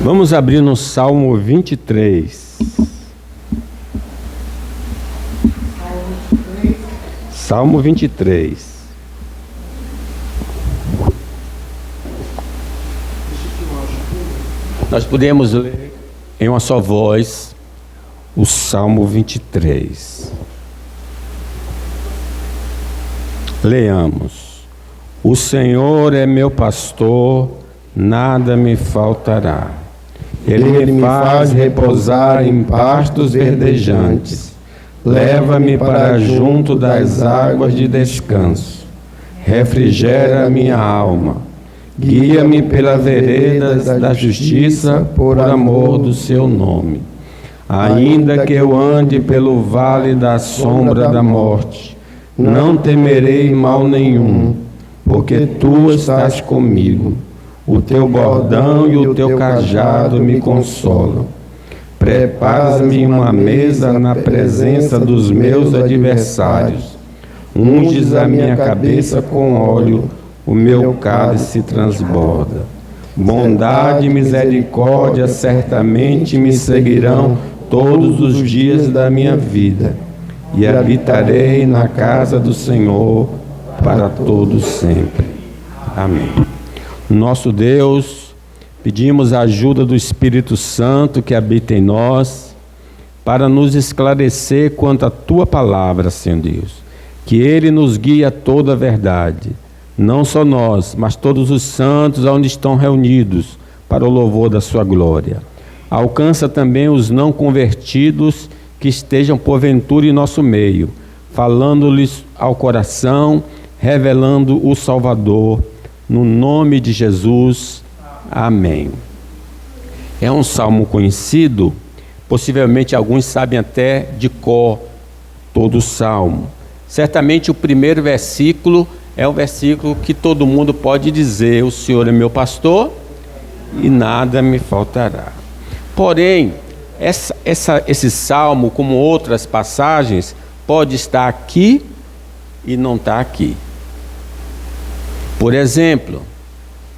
Vamos abrir no Salmo 23. Salmo 23. Nós podemos ler em uma só voz o Salmo 23. Leamos. O Senhor é meu pastor, nada me faltará. Ele me faz repousar em pastos verdejantes. Leva-me para junto das águas de descanso. Refrigera a minha alma. Guia-me pelas veredas da justiça, por amor do seu nome. Ainda que eu ande pelo vale da sombra da morte, não temerei mal nenhum, porque tu estás comigo. O teu bordão e o teu cajado me consolam. Preparas-me uma mesa na presença dos meus adversários. Unges a minha cabeça com óleo, o meu cálice transborda. Bondade e misericórdia certamente me seguirão todos os dias da minha vida, e habitarei na casa do Senhor para todo sempre. Amém. Nosso Deus, pedimos a ajuda do Espírito Santo que habita em nós, para nos esclarecer quanto à Tua palavra, Senhor Deus. Que Ele nos guie a toda a verdade, não só nós, mas todos os santos onde estão reunidos, para o louvor da Sua glória. Alcança também os não convertidos que estejam porventura em nosso meio, falando-lhes ao coração, revelando o Salvador, no nome de Jesus. Amém. É um salmo conhecido, possivelmente alguns sabem até de cor todo o salmo. Certamente o primeiro versículo é o versículo que todo mundo pode dizer: o Senhor é meu pastor e nada me faltará. Porém, esse salmo, como outras passagens, pode estar aqui e não estar aqui. Por exemplo,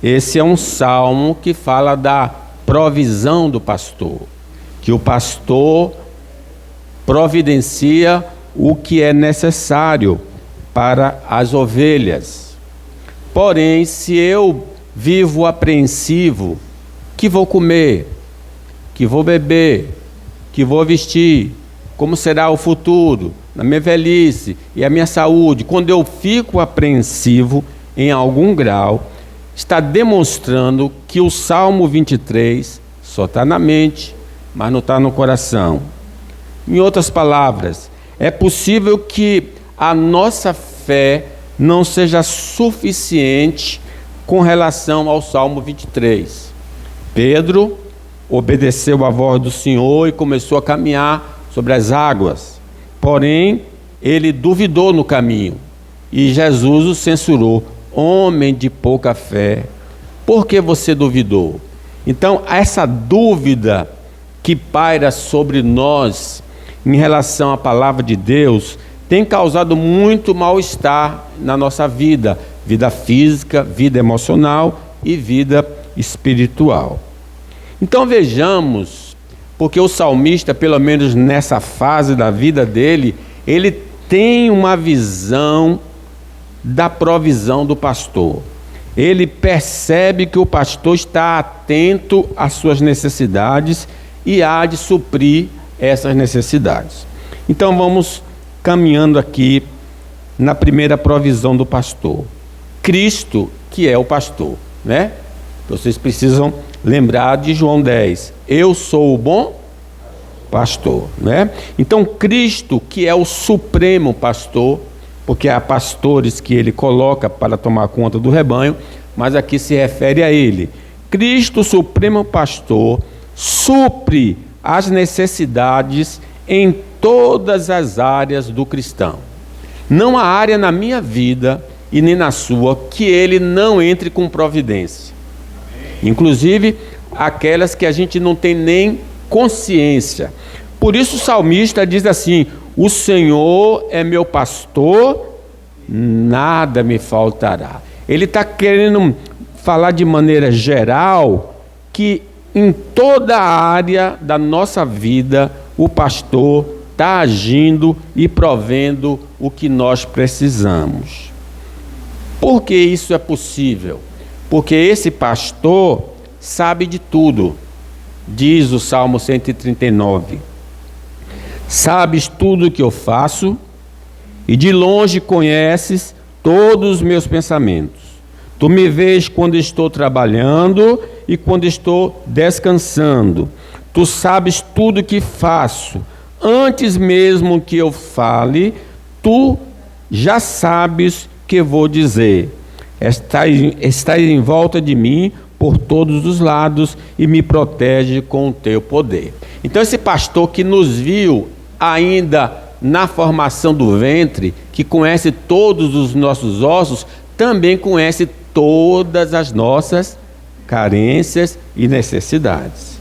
esse é um salmo que fala da provisão do pastor, que o pastor providencia o que é necessário para as ovelhas. Porém, se eu vivo apreensivo, que vou comer, que vou beber, que vou vestir, como será o futuro, na minha velhice e a minha saúde, quando eu fico apreensivo, em algum grau, está demonstrando que o Salmo 23 só está na mente, mas não está no coração. Em outras palavras, é possível que a nossa fé não seja suficiente com relação ao Salmo 23. Pedro obedeceu a voz do Senhor e começou a caminhar sobre as águas. Porém, ele duvidou no caminho e Jesus o censurou. Homem de pouca fé, por que você duvidou? Então, essa dúvida que paira sobre nós em relação à palavra de Deus tem causado muito mal-estar na nossa vida, vida física, vida emocional e vida espiritual. Então vejamos, porque o salmista, pelo menos nessa fase da vida dele, ele tem uma visão da provisão do pastor. Ele percebe que o pastor está atento às suas necessidades e há de suprir essas necessidades. Então vamos caminhando aqui na primeira provisão do pastor. Cristo, que é o pastor, né? Vocês precisam lembrar de João 10. Eu sou o bom pastor, né? Então Cristo, que é o supremo pastor, porque há pastores que ele coloca para tomar conta do rebanho, mas aqui se refere a ele. Cristo, supremo pastor, supre as necessidades em todas as áreas do cristão. Não há área na minha vida e nem na sua que ele não entre com providência. Inclusive aquelas que a gente não tem nem consciência. Por isso o salmista diz assim: o Senhor é meu pastor, nada me faltará. Ele está querendo falar de maneira geral que em toda a área da nossa vida, o pastor está agindo e provendo o que nós precisamos. Por que isso é possível? Porque esse pastor sabe de tudo. Diz o Salmo 139. Sabes tudo o que eu faço, e de longe conheces todos os meus pensamentos. Tu me vês quando estou trabalhando e quando estou descansando. Tu sabes tudo o que faço. Antes mesmo que eu fale, tu já sabes o que vou dizer. Estás em volta de mim por todos os lados e me protege com o teu poder. Então esse pastor que nos viu ainda na formação do ventre, que conhece todos os nossos ossos, também conhece todas as nossas carências e necessidades.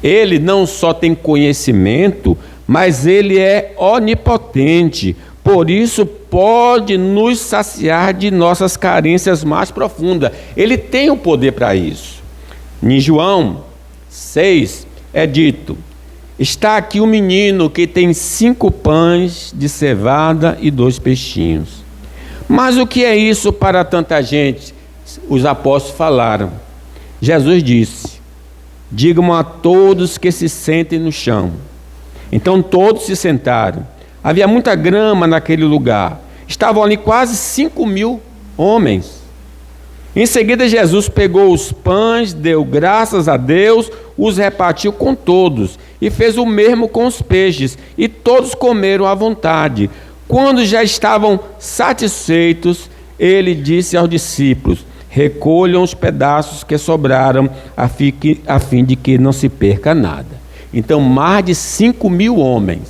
Ele não só tem conhecimento, mas ele é onipotente, por isso pode nos saciar de nossas carências mais profundas. Ele tem o poder para isso. Em João 6 é dito: está aqui um menino que tem 5 pães de cevada e 2 peixinhos. Mas o que é isso para tanta gente? Os apóstolos falaram. Jesus disse: digam a todos que se sentem no chão. Então todos se sentaram. Havia muita grama naquele lugar. Estavam ali quase 5.000 homens. Em seguida Jesus pegou os pães, deu graças a Deus, os repartiu com todos e fez o mesmo com os peixes, e todos comeram à vontade. Quando já estavam satisfeitos, ele disse aos discípulos: recolham os pedaços que sobraram, a fim de que não se perca nada. Então mais de 5.000 homens,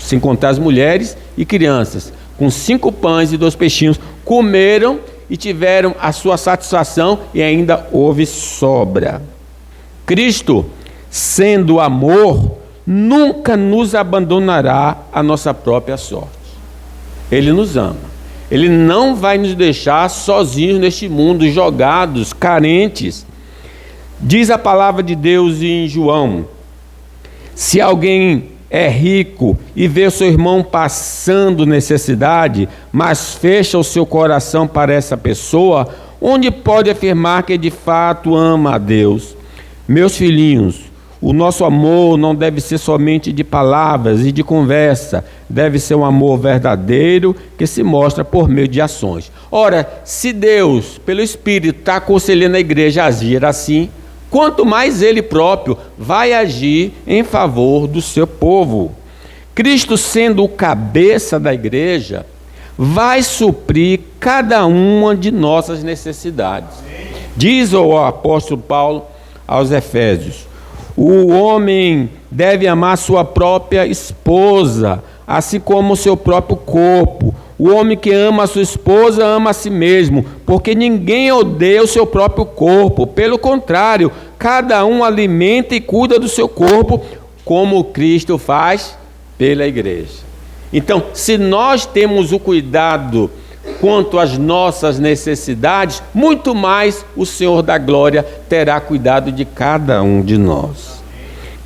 sem contar as mulheres e crianças, com 5 pães e 2 peixinhos, comeram e tiveram a sua satisfação, e ainda houve sobra. Cristo, sendo amor, nunca nos abandonará a nossa própria sorte. Ele nos ama. Ele não vai nos deixar sozinhos neste mundo, jogados, carentes. Diz a palavra de Deus em João: se alguém é rico e vê o seu irmão passando necessidade, mas fecha o seu coração para essa pessoa, onde pode afirmar que de fato ama a Deus? Meus filhinhos, o nosso amor não deve ser somente de palavras e de conversa, deve ser um amor verdadeiro que se mostra por meio de ações. Ora, se Deus, pelo Espírito, está aconselhando a igreja a agir assim, quanto mais Ele próprio vai agir em favor do seu povo. Cristo, sendo o cabeça da igreja, vai suprir cada uma de nossas necessidades. Diz o apóstolo Paulo aos Efésios: o homem deve amar sua própria esposa, assim como o seu próprio corpo. O homem que ama a sua esposa ama a si mesmo, porque ninguém odeia o seu próprio corpo. Pelo contrário, cada um alimenta e cuida do seu corpo, como Cristo faz pela igreja. Então, se nós temos o cuidado quanto às nossas necessidades, muito mais o Senhor da glória terá cuidado de cada um de nós.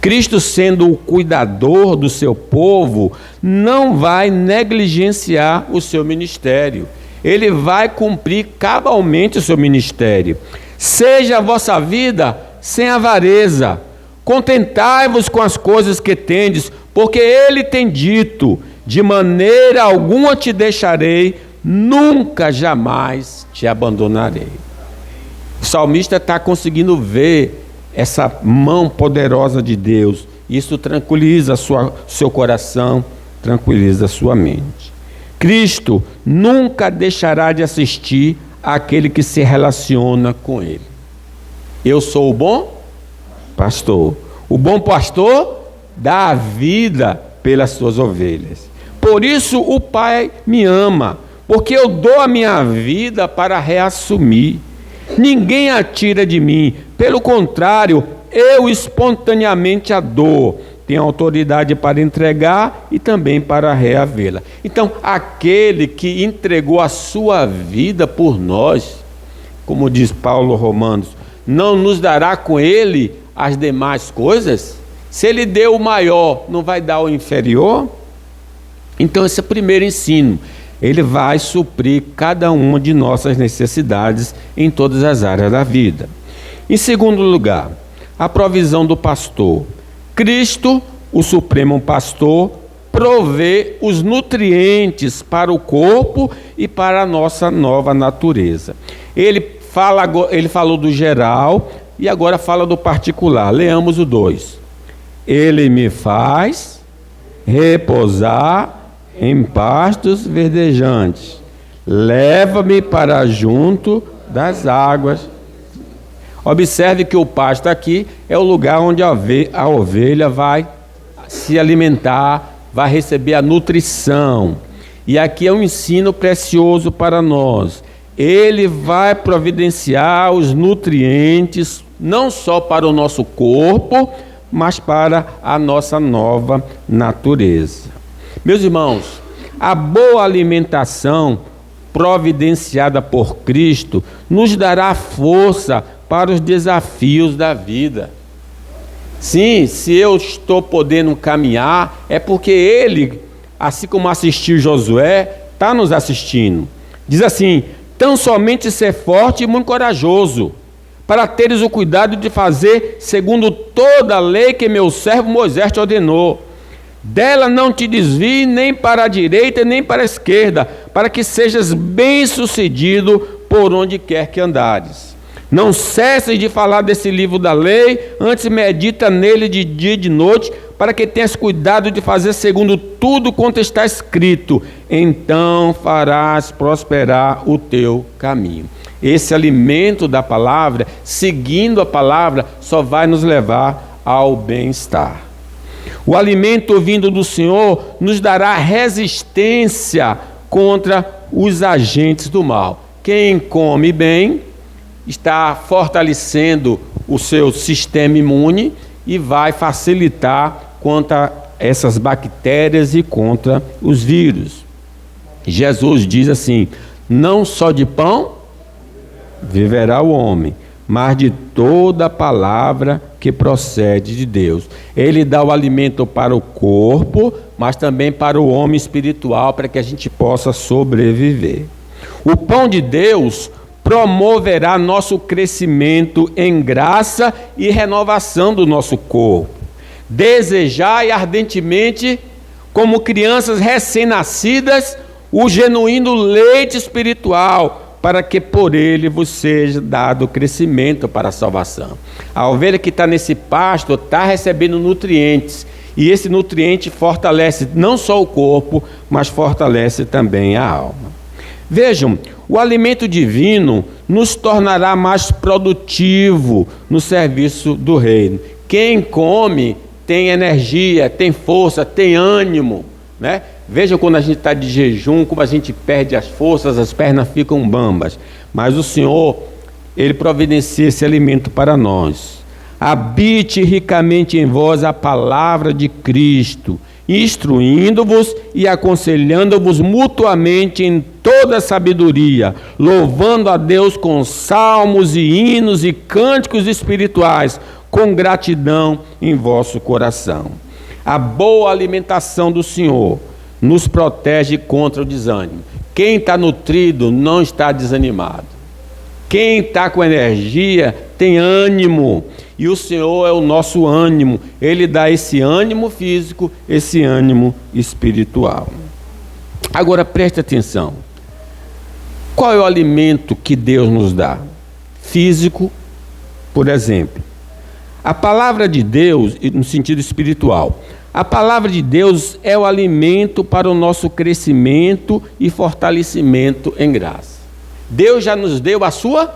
Cristo, sendo o cuidador do seu povo, não vai negligenciar o seu ministério. Ele vai cumprir cabalmente o seu ministério. Seja a vossa vida sem avareza. Contentai-vos com as coisas que tendes, porque Ele tem dito: de maneira alguma te deixarei, nunca jamais te abandonarei. O salmista está conseguindo ver essa mão poderosa de Deus. Isso tranquiliza seu coração, tranquiliza a sua mente. Cristo nunca deixará de assistir àquele que se relaciona com Ele. Eu sou o bom pastor. O bom pastor dá a vida pelas suas ovelhas. Por isso o Pai me ama, porque eu dou a minha vida para reassumir. Ninguém a tira de mim, pelo contrário, eu espontaneamente a dou. Tenho autoridade para entregar e também para reavê-la. Então, aquele que entregou a sua vida por nós, como diz Paulo Romanos, não nos dará com ele as demais coisas? Se ele deu o maior, não vai dar o inferior? Então esse é o primeiro ensino. Ele vai suprir cada uma de nossas necessidades em todas as áreas da vida. Em segundo lugar, a provisão do pastor. Cristo, o supremo pastor, provê os nutrientes para o corpo e para a nossa nova natureza. Ele falou do geral e agora fala do particular. Leamos o 2. Ele me faz repousar em pastos verdejantes, leva-me para junto das águas. Observe que o pasto aqui é o lugar onde a ovelha vai se alimentar, vai receber a nutrição. E aqui é um ensino precioso para nós. Ele vai providenciar os nutrientes, não só para o nosso corpo, mas para a nossa nova natureza. Meus irmãos, a boa alimentação providenciada por Cristo nos dará força para os desafios da vida. Sim, se eu estou podendo caminhar, é porque Ele, assim como assistiu Josué, está nos assistindo. Diz assim: tão somente ser forte e muito corajoso, para teres o cuidado de fazer segundo toda a lei que meu servo Moisés te ordenou. Dela não te desvie nem para a direita nem para a esquerda, para que sejas bem-sucedido por onde quer que andares. Não cesses de falar desse livro da lei, antes medita nele de dia e de noite, para que tenhas cuidado de fazer segundo tudo quanto está escrito. Então farás prosperar o teu caminho. Esse alimento da palavra, seguindo a palavra, só vai nos levar ao bem-estar. O alimento vindo do Senhor nos dará resistência contra os agentes do mal. Quem come bem está fortalecendo o seu sistema imune e vai facilitar contra essas bactérias e contra os vírus. Jesus diz assim: não só de pão viverá o homem, mas de toda palavra que procede de Deus. Ele dá o alimento para o corpo, mas também para o homem espiritual, para que a gente possa sobreviver. O pão de Deus promoverá nosso crescimento em graça e renovação do nosso corpo. Desejai ardentemente, como crianças recém-nascidas, o genuíno leite espiritual, para que por ele vos seja dado crescimento para a salvação. A ovelha que está nesse pasto está recebendo nutrientes, e esse nutriente fortalece não só o corpo, mas fortalece também a alma. Vejam, o alimento divino nos tornará mais produtivo no serviço do reino. Quem come tem energia, tem força, tem ânimo, né? Vejam quando a gente está de jejum, como a gente perde as forças, as pernas ficam bambas. Mas o Senhor, Ele providencia esse alimento para nós. Habite ricamente em vós a palavra de Cristo, instruindo-vos e aconselhando-vos mutuamente em toda sabedoria, louvando a Deus com salmos e hinos e cânticos espirituais, com gratidão em vosso coração. A boa alimentação do Senhor nos protege contra o desânimo. Quem está nutrido não está desanimado. Quem está com energia tem ânimo. E o Senhor é o nosso ânimo. Ele dá esse ânimo físico, esse ânimo espiritual. Agora preste atenção. Qual é o alimento que Deus nos dá? Físico, por exemplo. A palavra de Deus, no sentido espiritual, a palavra de Deus é o alimento para o nosso crescimento e fortalecimento em graça. Deus já nos deu a sua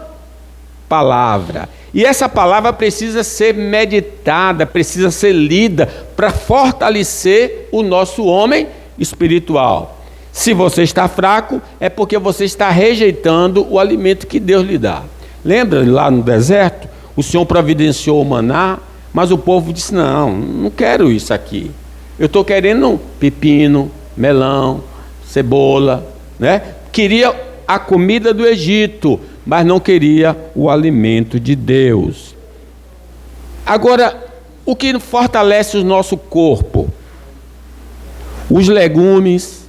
palavra. E essa palavra precisa ser meditada, precisa ser lida para fortalecer o nosso homem espiritual. Se você está fraco, é porque você está rejeitando o alimento que Deus lhe dá. Lembra lá no deserto? O Senhor providenciou o maná, mas o povo disse: não quero isso aqui. Eu estou querendo pepino, melão, cebola, né? Queria a comida do Egito. mas não queria o alimento de Deus. Agora, o que fortalece o nosso corpo? Os legumes,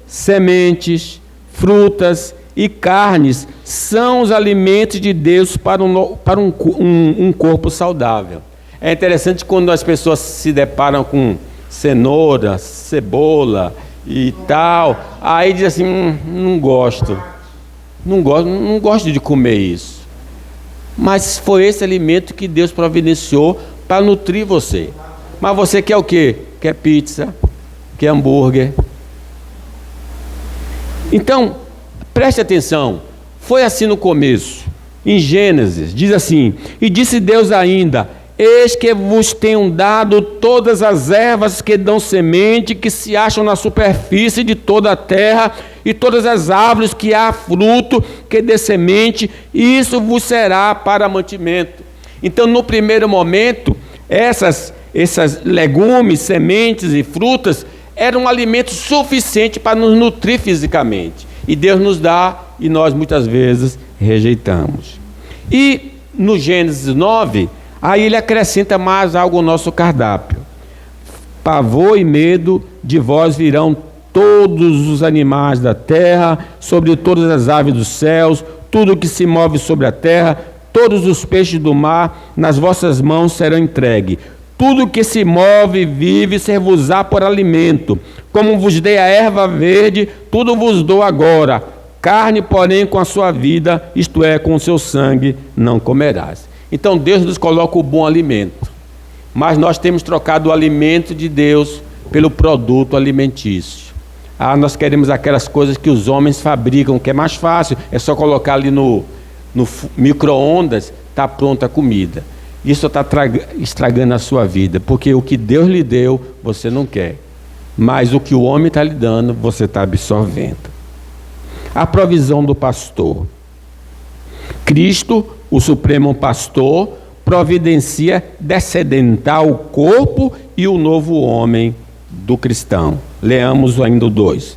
sementes, frutas e carnes são os alimentos de Deus para um corpo saudável. É interessante quando as pessoas se deparam com cenoura, cebola e tal, aí diz assim, não gosto de comer isso. Mas foi esse alimento que Deus providenciou para nutrir você. Mas você quer o quê? Quer pizza? Quer hambúrguer? Então, preste atenção, foi assim no começo, em Gênesis, diz assim, e disse Deus ainda, eis que vos tenho dado todas as ervas que dão semente, que se acham na superfície de toda a terra, e todas as árvores que há fruto, que dê semente, e isso vos será para mantimento. Então, no primeiro momento, essas legumes, sementes e frutas eram um alimento suficiente para nos nutrir fisicamente. E Deus nos dá, e nós muitas vezes rejeitamos. E no Gênesis 9, aí ele acrescenta mais algo ao nosso cardápio. Pavor e medo de vós virão todos os animais da terra, sobre todas as aves dos céus, tudo que se move sobre a terra, todos os peixes do mar, nas vossas mãos serão entregues. Tudo que se move e vive ser-vos-á por alimento. Como vos dei a erva verde, tudo vos dou agora. Carne, porém, com a sua vida, isto é, com o seu sangue, não comerás. Então Deus nos coloca o bom alimento. Mas nós temos trocado o alimento de Deus pelo produto alimentício. Nós queremos aquelas coisas que os homens fabricam, que é mais fácil. É só colocar ali no micro-ondas, está pronta a comida. Isso está estragando a sua vida, porque o que Deus lhe deu, você não quer. Mas o que o homem está lhe dando, você está absorvendo. A provisão do pastor. Cristo, o supremo pastor, providencia descedentar o corpo e o novo homem do cristão. Leamos ainda o 2.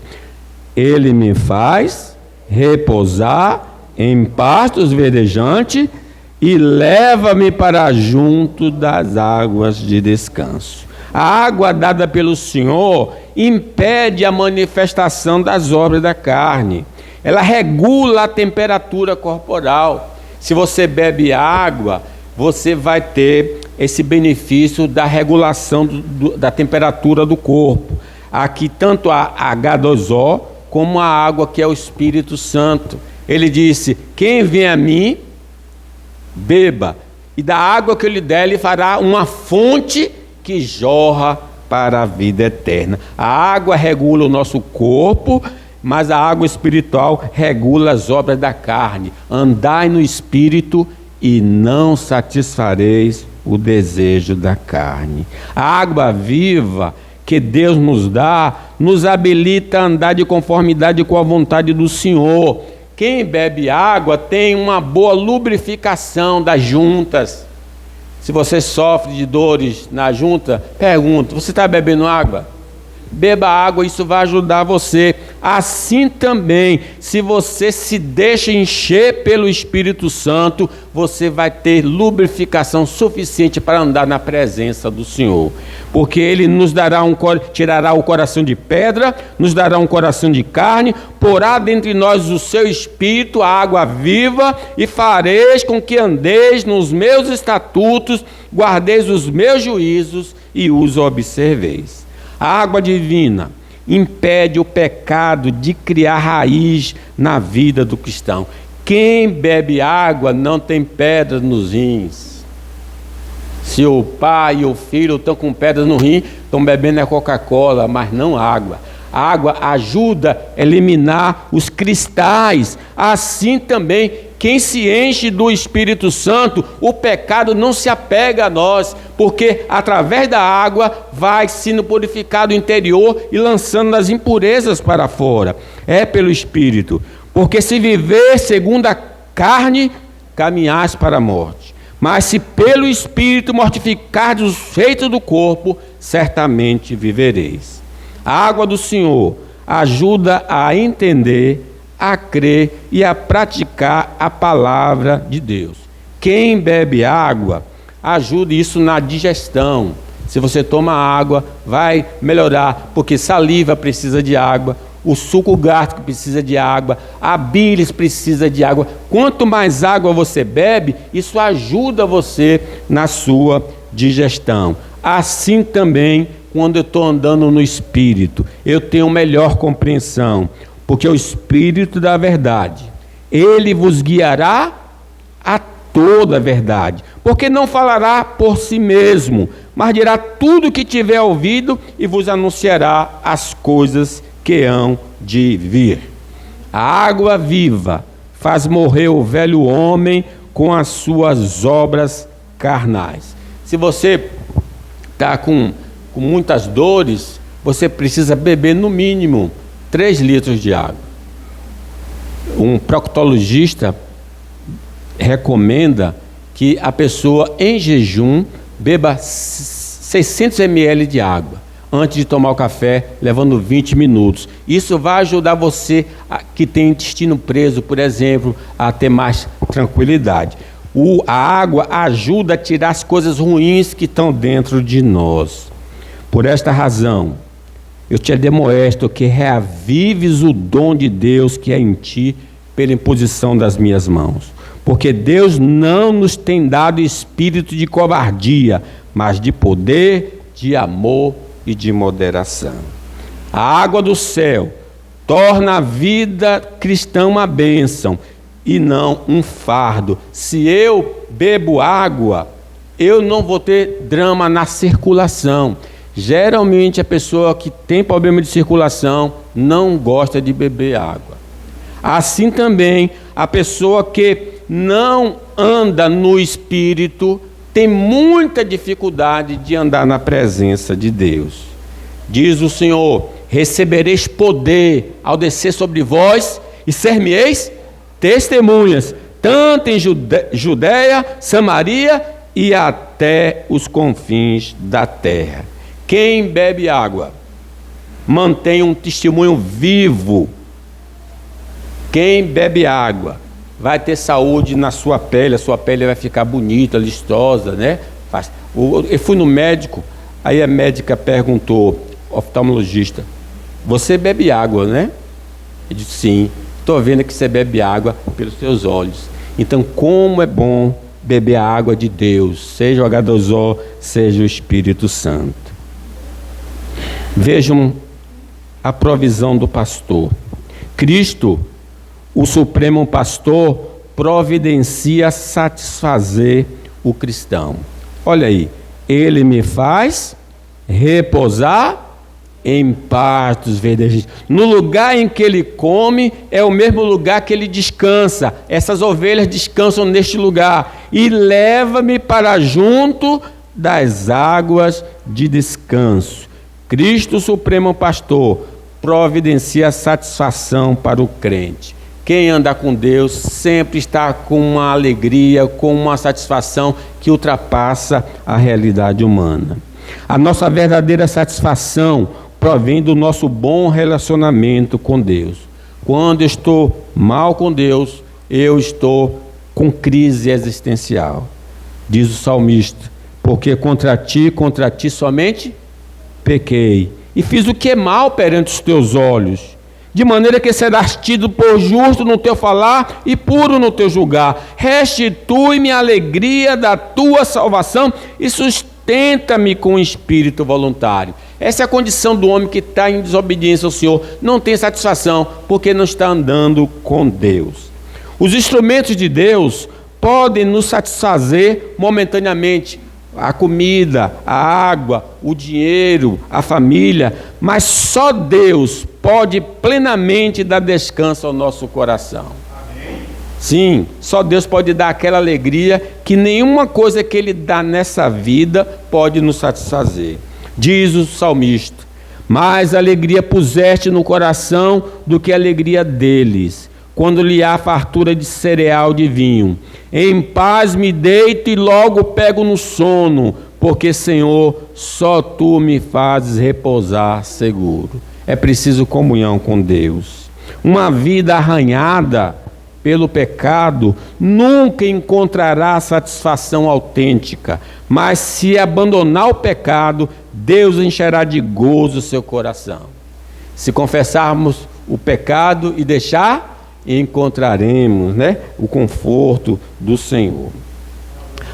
Ele me faz repousar em pastos verdejantes e leva-me para junto das águas de descanso. A água dada pelo Senhor impede a manifestação das obras da carne. Ela regula a temperatura corporal. Se você bebe água, você vai ter esse benefício da regulação da temperatura do corpo. Aqui tanto a H2O como a água que é o Espírito Santo. Ele disse, quem vem a mim, beba, e da água que eu lhe der, ele fará uma fonte que jorra para a vida eterna. A água regula o nosso corpo, mas a água espiritual regula as obras da carne. Andai no Espírito e não satisfareis o desejo da carne. A água viva que Deus nos dá, nos habilita a andar de conformidade com a vontade do Senhor. Quem bebe água tem uma boa lubrificação das juntas. Se você sofre de dores na junta, pergunta, você está bebendo água? Beba água, isso vai ajudar você. Assim também, se você se deixa encher pelo Espírito Santo, você vai ter lubrificação suficiente para andar na presença do Senhor. Porque Ele nos dará tirará o coração de pedra, nos dará um coração de carne, porá dentre nós o seu Espírito, a água viva, e fareis com que andeis nos meus estatutos, guardeis os meus juízos e os observeis. A água divina impede o pecado de criar raiz na vida do cristão. Quem bebe água não tem pedras nos rins. Se o pai e o filho estão com pedras no rim, estão bebendo a Coca-Cola, mas não água. A água ajuda a eliminar os cristais. Assim também, quem se enche do Espírito Santo, o pecado não se apega a nós, porque através da água vai sendo purificado o interior e lançando as impurezas para fora. É pelo Espírito. Porque se viver segundo a carne, caminhais para a morte. Mas se pelo Espírito mortificardes os feitos do corpo, certamente vivereis. A água do Senhor ajuda a entender, a crer e a praticar a palavra de Deus. Quem bebe água, ajuda isso na digestão. Se você toma água, vai melhorar, porque saliva precisa de água, o suco gástrico precisa de água, a bílis precisa de água. Quanto mais água você bebe, isso ajuda você na sua digestão. Assim também, quando eu estou andando no Espírito, eu tenho melhor compreensão, porque o Espírito da verdade, ele vos guiará a toda a verdade, porque não falará por si mesmo, mas dirá tudo o que tiver ouvido e vos anunciará as coisas que hão de vir. A água viva faz morrer o velho homem com as suas obras carnais. Se você está com muitas dores, você precisa beber no mínimo 3 litros de água. Um proctologista recomenda que a pessoa em jejum beba 600 ml de água antes de tomar o café, levando 20 minutos. Isso vai ajudar você que tem intestino preso, por exemplo, a ter mais tranquilidade. A água ajuda a tirar as coisas ruins que estão dentro de nós. Por esta razão, eu te admoesto que reavives o dom de Deus que é em ti pela imposição das minhas mãos. Porque Deus não nos tem dado espírito de covardia, mas de poder, de amor e de moderação. A água do céu torna a vida cristã uma bênção e não um fardo. Se eu bebo água, eu não vou ter drama na circulação. Geralmente a pessoa que tem problema de circulação não gosta de beber água. Assim também a pessoa que não anda no Espírito tem muita dificuldade de andar na presença de Deus. Diz o Senhor: recebereis poder ao descer sobre vós e ser-me-eis testemunhas, tanto em Judéia, Samaria e até os confins da terra. Quem bebe água mantém um testemunho vivo. Quem bebe água vai ter saúde na sua pele, a sua pele vai ficar bonita, listosa, né? Eu fui no médico, aí a médica perguntou, oftalmologista: você bebe água, né? Eu disse: sim, estou vendo que você bebe água pelos seus olhos. Então, como é bom beber a água de Deus, seja o H2O, seja o Espírito Santo. Vejam a provisão do pastor. Cristo, o Supremo Pastor, providencia satisfazer o cristão. Olha aí, ele me faz repousar em pastos verdejantes. No lugar em que ele come, é o mesmo lugar que ele descansa. Essas ovelhas descansam neste lugar. E leva-me para junto das águas de descanso. Cristo, Supremo Pastor, providencia satisfação para o crente. Quem anda com Deus sempre está com uma alegria, com uma satisfação que ultrapassa a realidade humana. A nossa verdadeira satisfação provém do nosso bom relacionamento com Deus. Quando eu estou mal com Deus, eu estou com crise existencial. Diz o salmista: porque contra ti somente pequei, e fiz o que é mal perante os teus olhos, de maneira que serás tido por justo no teu falar e puro no teu julgar. Restitui-me a alegria da tua salvação e sustenta-me com espírito voluntário. Essa é a condição do homem que está em desobediência ao Senhor. Não tem satisfação porque não está andando com Deus. Os instrumentos de Deus podem nos satisfazer momentaneamente. A comida, a água, o dinheiro, a família, mas só Deus pode plenamente dar descanso ao nosso coração. Amém. Sim, só Deus pode dar aquela alegria que nenhuma coisa que Ele dá nessa vida pode nos satisfazer. Diz o salmista: mais alegria puseste no coração do que a alegria deles, quando lhe há fartura de cereal de vinho. Em paz me deito e logo pego no sono, porque, Senhor, só Tu me fazes repousar seguro. É preciso comunhão com Deus. uma vida arranhada pelo pecado, nunca encontrará satisfação autêntica. Mas se abandonar o pecado, Deus encherá de gozo o seu coração. Se confessarmos o pecado e deixar, encontraremos, o conforto do Senhor.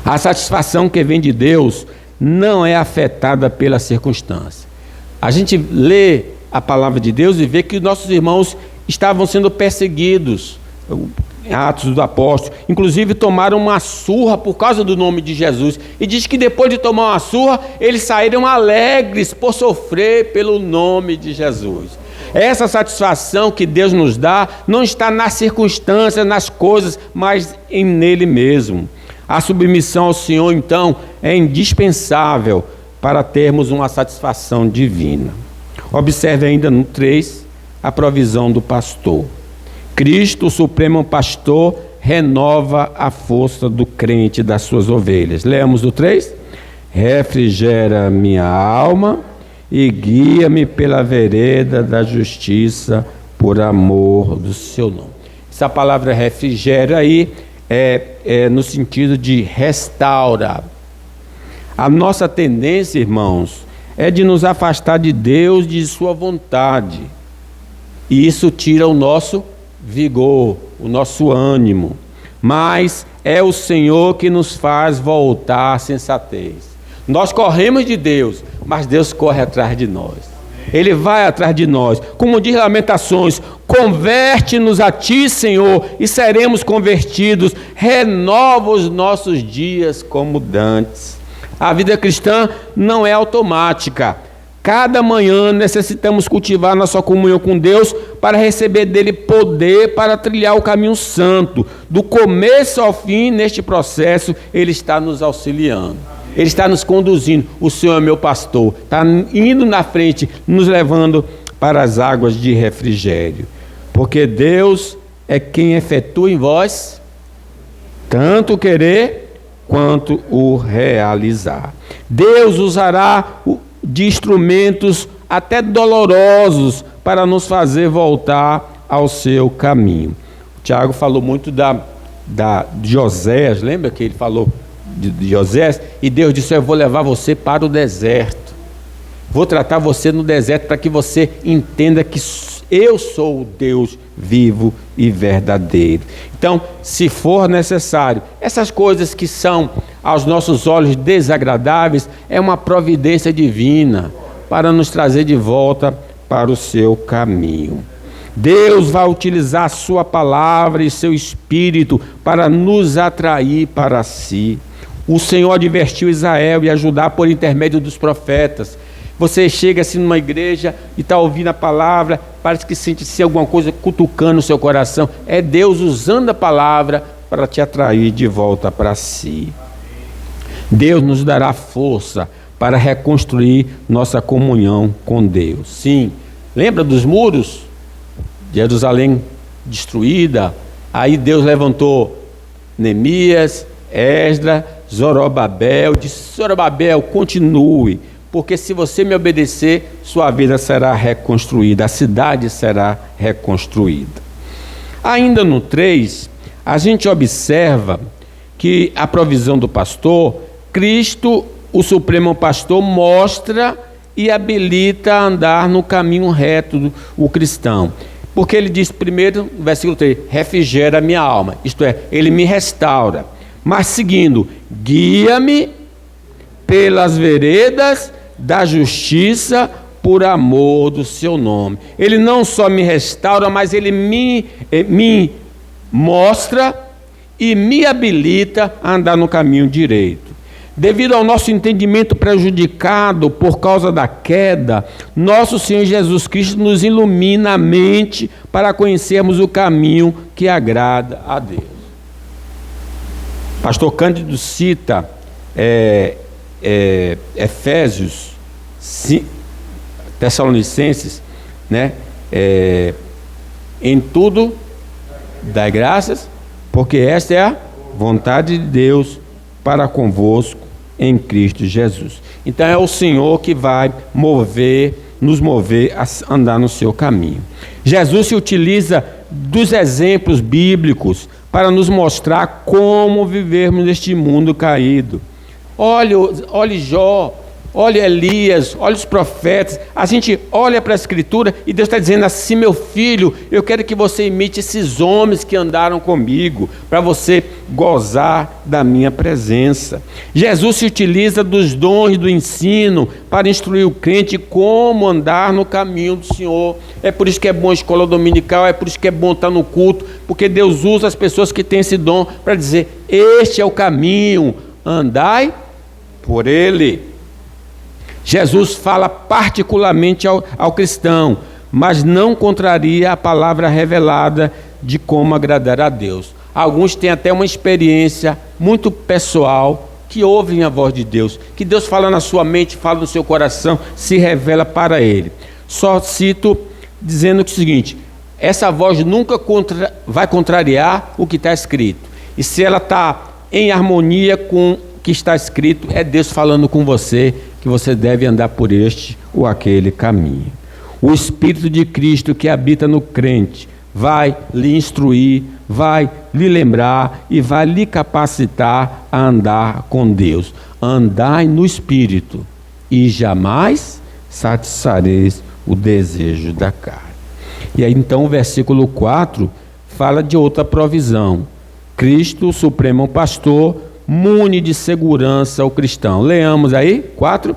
A satisfação que vem de Deus não é afetada pela circunstância. A gente lê a palavra de Deus e vê que nossos irmãos estavam sendo perseguidos. Atos dos Apóstolos, inclusive tomaram uma surra por causa do nome de Jesus, e diz que depois de tomar uma surra, eles saíram alegres por sofrer pelo nome de Jesus. Essa satisfação que Deus nos dá não está nas circunstâncias, nas coisas, mas nele mesmo. A submissão ao Senhor, então, é indispensável para termos uma satisfação divina. Observe ainda no 3, a provisão do pastor. Cristo, o Supremo Pastor, renova a força do crente das suas ovelhas. Leamos o 3. Refrigera minha alma e guia-me pela vereda da justiça por amor do seu nome. Essa palavra refrigera aí é no sentido de restaura. A nossa tendência, irmãos, é de nos afastar de Deus, de sua vontade. E isso tira o nosso vigor, o nosso ânimo. Mas é o Senhor que nos faz voltar à sensatez. Nós corremos de Deus, mas Deus corre atrás de nós. Ele vai atrás de nós. Como diz Lamentações, converte-nos a Ti, Senhor, e seremos convertidos. Renova os nossos dias como dantes. A vida cristã não é automática. Cada manhã necessitamos cultivar nossa comunhão com Deus para receber dele poder para trilhar o caminho santo. Do começo ao fim, neste processo, ele está nos auxiliando. Ele está nos conduzindo. O Senhor é meu pastor. Está indo na frente, nos levando para as águas de refrigério. Porque Deus é quem efetua em vós tanto o querer quanto o realizar. Deus usará de instrumentos até dolorosos para nos fazer voltar ao seu caminho. O Tiago falou muito de José, lembra que ele falou de José? E Deus disse: eu vou levar você para o deserto, vou tratar você no deserto para que você entenda que eu sou o Deus vivo e verdadeiro. Então, se for necessário, essas coisas que são aos nossos olhos desagradáveis, é uma providência divina para nos trazer de volta para o seu caminho. Deus vai utilizar a sua palavra e seu espírito para nos atrair para si. O Senhor advertiu Israel e ajudar por intermédio dos profetas. Você chega assim numa igreja e está ouvindo a palavra, parece que sente alguma coisa cutucando o seu coração. É Deus usando a palavra para te atrair de volta para si. Deus nos dará força para reconstruir nossa comunhão com Deus. Sim, lembra dos muros de Jerusalém destruída? Aí Deus levantou Neemias, Esdras, Zorobabel, disse: Zorobabel, continue, porque se você me obedecer, sua vida será reconstruída, a cidade será reconstruída. Ainda no 3, a gente observa que a provisão do pastor, Cristo, o Supremo Pastor, mostra e habilita a andar no caminho reto o cristão. Porque ele diz primeiro, no versículo 3, refrigera a minha alma, isto é, ele me restaura. Mas seguindo, guia-me pelas veredas da justiça por amor do seu nome. Ele não só me restaura, mas ele me mostra e me habilita a andar no caminho direito. Devido ao nosso entendimento prejudicado por causa da queda, nosso Senhor Jesus Cristo nos ilumina a mente para conhecermos o caminho que agrada a Deus. Pastor Cândido cita Efésios, Tessalonicenses, em tudo dai graças, porque esta é a vontade de Deus para convosco em Cristo Jesus. Então é o Senhor que vai mover nos mover a andar no seu caminho. Jesus se utiliza dos exemplos bíblicos para nos mostrar como vivermos neste mundo caído. Olhe Jó, olhe Elias, olhe os profetas. A gente olha para a Escritura e Deus está dizendo assim: meu filho, eu quero que você imite esses homens que andaram comigo, para você gozar da minha presença. Jesus se utiliza dos dons do ensino para instruir o crente como andar no caminho do Senhor. É por isso que é bom a escola dominical, é por isso que é bom estar no culto, porque Deus usa as pessoas que têm esse dom para dizer: este é o caminho, andai por ele. Jesus fala particularmente ao cristão, mas não contraria a palavra revelada de como agradar a Deus. Alguns têm até uma experiência muito pessoal, que ouvem a voz de Deus, que Deus fala na sua mente, fala no seu coração, se revela para ele. Só cito dizendo que é o seguinte: essa voz nunca vai contrariar o que está escrito. E se ela está em harmonia com o que está escrito, é Deus falando com você, que você deve andar por este ou aquele caminho. O Espírito de Cristo que habita no crente vai lhe instruir, vai lhe lembrar e vai lhe capacitar a andar com Deus. Andai no Espírito e jamais satisfareis o desejo da carne. E aí então o versículo 4 fala de outra provisão. Cristo, o Supremo Pastor, mune de segurança o cristão. Leamos aí, 4.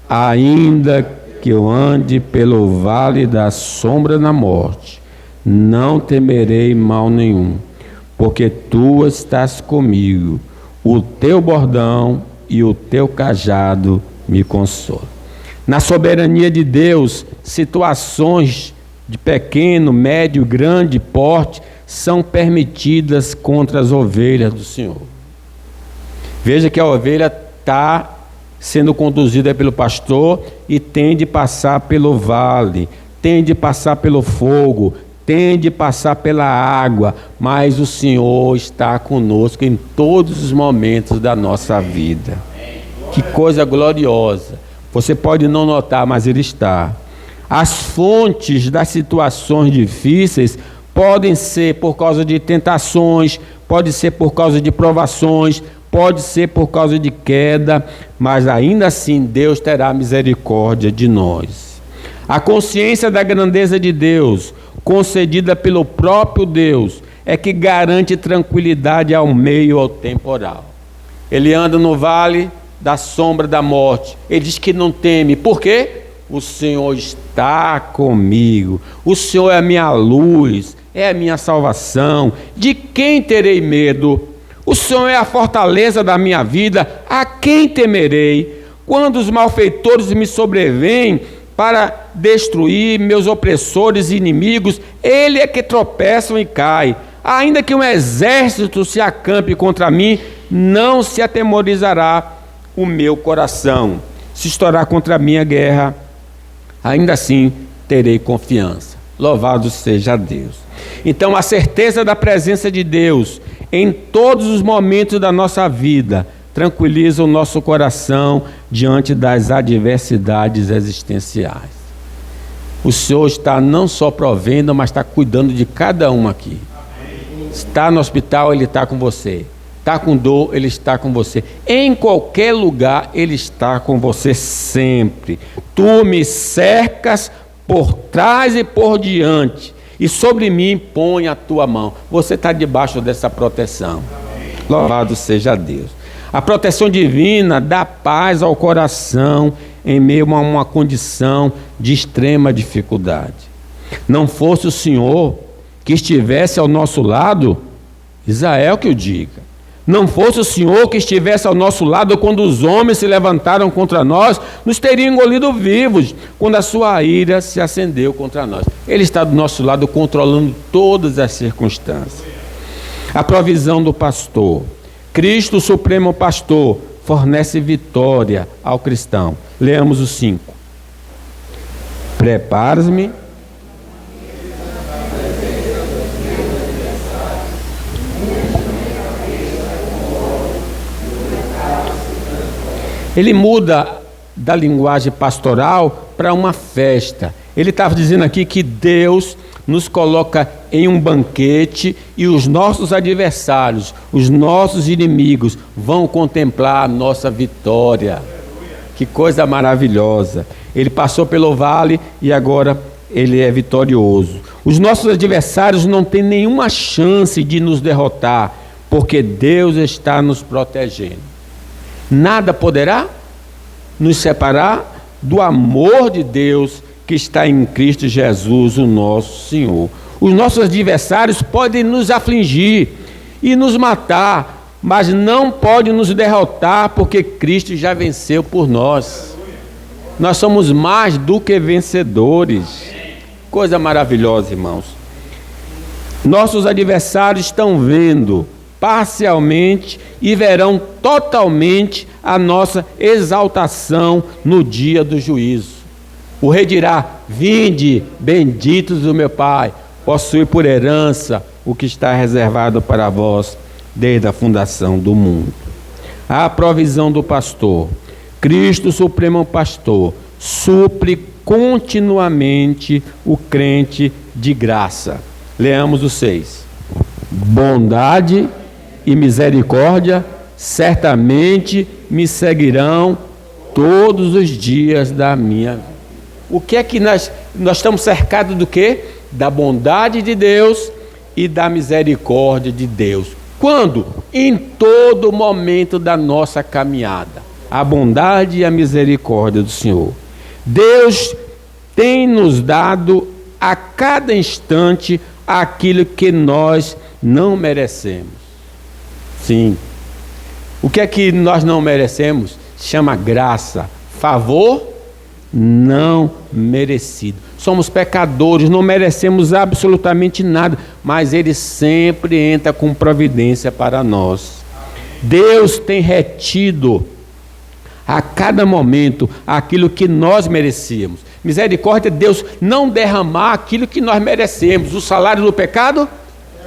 Ainda que eu ande pelo vale da sombra da morte, não temerei mal nenhum, porque tu estás comigo, o teu bordão e o teu cajado me consolam. Na soberania de Deus, situações de pequeno, médio, grande porte são permitidas contra as ovelhas do Senhor. Veja que a ovelha está sendo conduzida pelo pastor e tem de passar pelo vale, tem de passar pelo fogo, tem de passar pela água, mas o Senhor está conosco em todos os momentos da nossa vida. Que coisa gloriosa! Você pode não notar, mas Ele está. As fontes das situações difíceis podem ser por causa de tentações, pode ser por causa de provações, pode ser por causa de queda, mas ainda assim Deus terá misericórdia de nós. A consciência da grandeza de Deus, concedida pelo próprio Deus, é que garante tranquilidade ao meio ao temporal. Ele anda no vale da sombra da morte, ele diz que não teme. Por quê? O Senhor está comigo, o Senhor é a minha luz, é a minha salvação. De quem terei medo? O Senhor é a fortaleza da minha vida, a quem temerei? Quando os malfeitores me sobrevêm para destruir meus opressores e inimigos, ele é que tropeçam e caem. Ainda que um exército se acampe contra mim, não se atemorizará o meu coração. Se estourar contra mim a guerra, ainda assim terei confiança. Louvado seja Deus. Então, a certeza da presença de Deus em todos os momentos da nossa vida tranquiliza o nosso coração diante das adversidades existenciais. O Senhor está não só provendo, mas está cuidando de cada um aqui. Está no hospital, Ele está com você. Está com dor, Ele está com você. Em qualquer lugar, Ele está com você sempre. Tu me cercas por trás e por diante, e sobre mim põe a tua mão. Você está debaixo dessa proteção. Louvado seja Deus. A proteção divina dá paz ao coração em meio a uma condição de extrema dificuldade. Não fosse o Senhor que estivesse ao nosso lado, Israel que o diga. Não fosse o Senhor que estivesse ao nosso lado quando os homens se levantaram contra nós, nos teriam engolido vivos, quando a sua ira se acendeu contra nós. Ele está do nosso lado controlando todas as circunstâncias. A provisão do pastor. Cristo, o Supremo Pastor, fornece vitória ao cristão. Leamos o 5. Preparas-me. Ele muda da linguagem pastoral para uma festa. Ele estava dizendo aqui que Deus nos coloca em um banquete e os nossos adversários, os nossos inimigos vão contemplar a nossa vitória. Que coisa maravilhosa. Ele passou pelo vale e agora ele é vitorioso. Os nossos adversários não têm nenhuma chance de nos derrotar, porque Deus está nos protegendo. Nada poderá nos separar do amor de Deus que está em Cristo Jesus, o nosso Senhor. Os nossos adversários podem nos afligir e nos matar, mas não podem nos derrotar, porque Cristo já venceu por nós. Nós somos mais do que vencedores. Coisa maravilhosa, irmãos. Nossos adversários estão vendo parcialmente e verão totalmente a nossa exaltação no dia do juízo. O rei dirá: vinde, benditos do meu Pai, possui por herança o que está reservado para vós desde a fundação do mundo. A provisão do pastor. Cristo, Supremo Pastor, supre continuamente o crente de graça. Leamos o 6. Bondade e misericórdia certamente me seguirão todos os dias da minha vida. O que é que nós estamos cercados do quê? Da bondade de Deus e da misericórdia de Deus. Quando? Em todo momento da nossa caminhada. A bondade e a misericórdia do Senhor. Deus tem nos dado a cada instante aquilo que nós não merecemos. Sim. O que é que nós não merecemos? Chama graça, favor não merecido. Somos pecadores, não merecemos absolutamente nada, mas Ele sempre entra com providência para nós. Deus tem retido a cada momento aquilo que nós merecíamos. Misericórdia de Deus não derramar aquilo que nós merecemos. O salário do pecado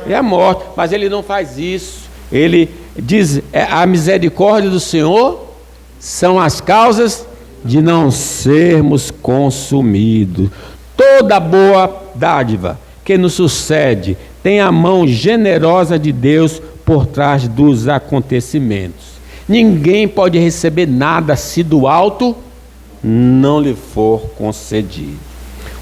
é a morte, mas Ele não faz isso. Ele diz: a misericórdia do Senhor são as causas de não sermos consumidos. Toda boa dádiva que nos sucede tem a mão generosa de Deus por trás dos acontecimentos. Ninguém pode receber nada se do alto não lhe for concedido.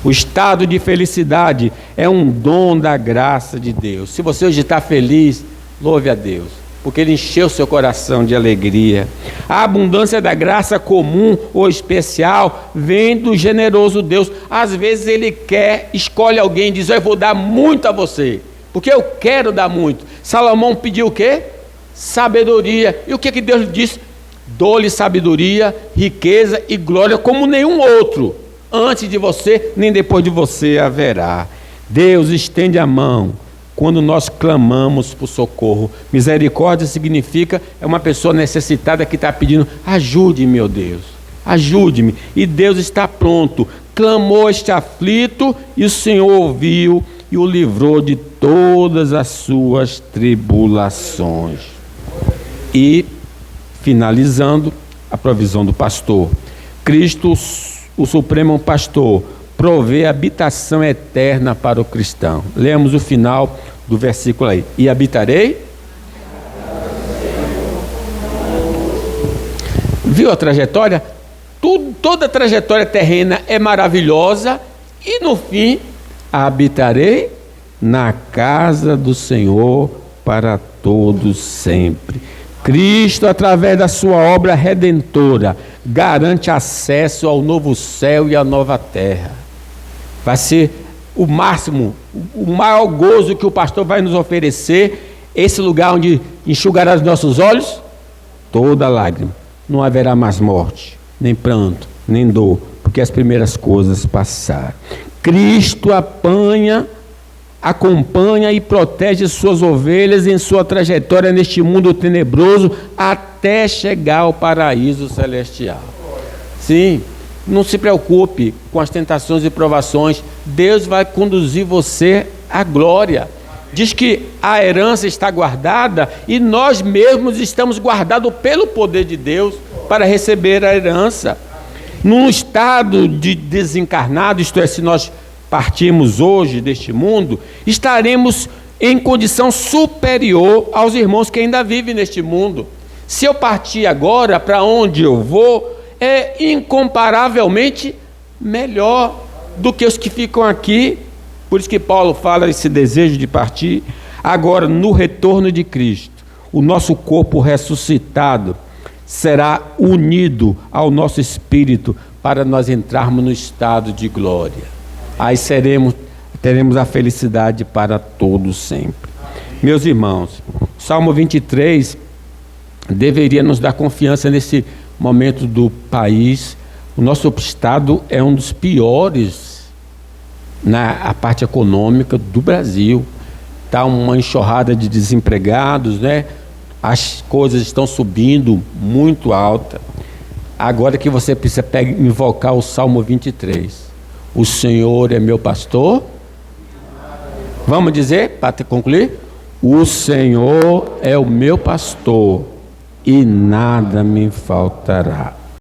O estado de felicidade é um dom da graça de Deus. Se você hoje está feliz, louve a Deus, porque Ele encheu seu coração de alegria. A abundância da graça comum ou especial vem do generoso Deus. Às vezes Ele escolhe alguém e diz: eu vou dar muito a você, porque eu quero dar muito. Salomão pediu o quê? Sabedoria. E o que Deus disse? Dou-lhe sabedoria, riqueza e glória como nenhum outro. Antes de você, nem depois de você haverá. Deus estende a mão quando nós clamamos por socorro. Misericórdia significa uma pessoa necessitada que está pedindo: ajude-me, meu Deus, ajude-me. E Deus está pronto. Clamou este aflito e o Senhor ouviu e o livrou de todas as suas tribulações. E, finalizando, a provisão do pastor. Cristo, o Supremo Pastor, provê habitação eterna para o cristão. Lemos o final do versículo aí. E habitarei? Viu a trajetória? Toda a trajetória terrena é maravilhosa e no fim, habitarei na casa do Senhor para todos sempre. Cristo, através da sua obra redentora, garante acesso ao novo céu e à nova terra. Vai ser o máximo, o maior gozo que o pastor vai nos oferecer, esse lugar onde enxugará os nossos olhos toda lágrima. Não haverá mais morte, nem pranto, nem dor, porque as primeiras coisas passaram. Cristo acompanha e protege suas ovelhas em sua trajetória neste mundo tenebroso até chegar ao paraíso celestial. Sim, não se preocupe com as tentações e provações. Deus vai conduzir você à glória. Diz que a herança está guardada e nós mesmos estamos guardados pelo poder de Deus para receber a herança. Num estado de desencarnado, isto é, se nós partirmos hoje deste mundo, estaremos em condição superior aos irmãos que ainda vivem neste mundo. Se eu partir agora, para onde eu vou, é incomparavelmente melhor do que os que ficam aqui. Por isso que Paulo fala esse desejo de partir. Agora, no retorno de Cristo, o nosso corpo ressuscitado será unido ao nosso espírito para nós entrarmos no estado de glória. Aí teremos a felicidade para todos sempre. Meus irmãos, Salmo 23 deveria nos dar confiança nesse momento do país. O nosso estado é um dos piores na parte econômica do Brasil. Está uma enxurrada de desempregados, né? As coisas estão subindo muito alta. Agora que você precisa invocar o Salmo 23. O Senhor é meu pastor. Vamos dizer, para concluir? O Senhor é o meu pastor e nada me faltará.